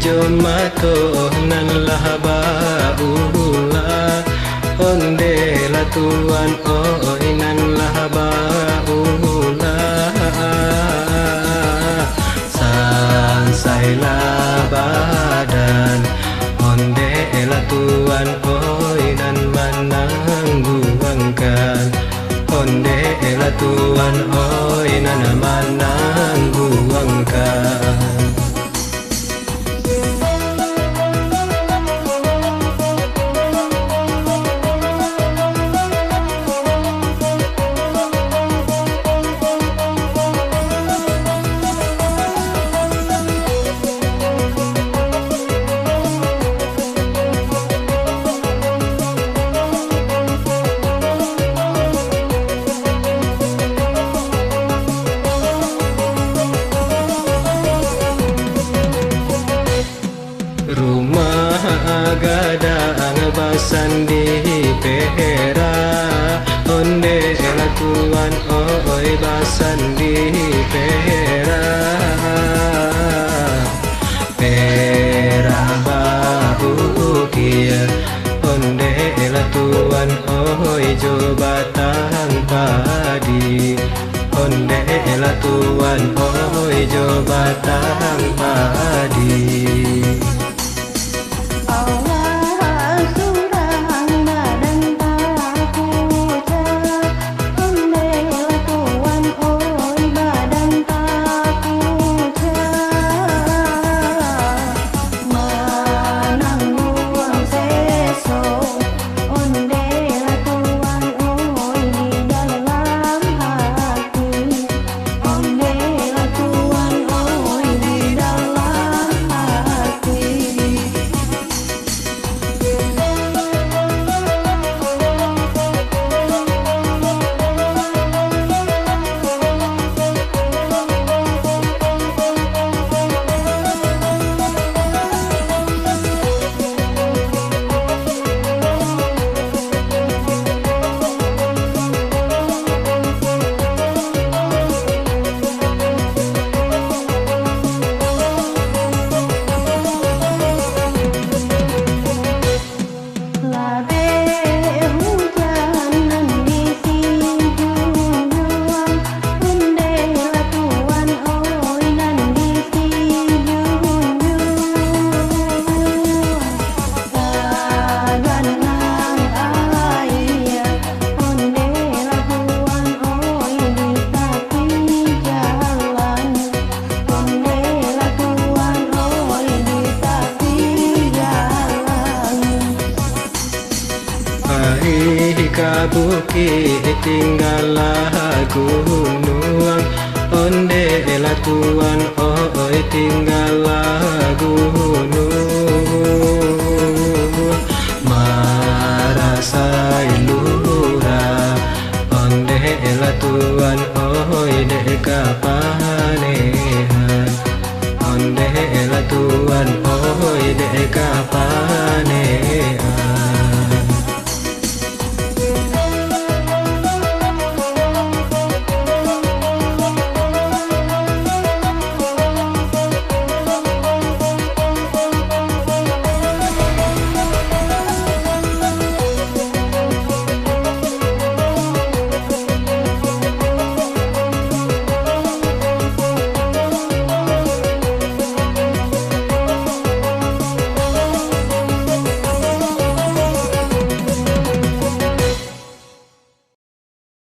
joma to nan lahaba ula onde la tuan oi nan lahaba ula sansai la badan onde la tuan oi nan manangguangkan onde la tuan oi nan manangguangkan. Rumah gadang basan di pera onde la tuan oi basan di pera pera bahu kia onde la tuan oi jo batang padi onde la tuan oi jo batang padi. Ka bukit tinggallah gunung onde la tuan oi tinggallah gunung.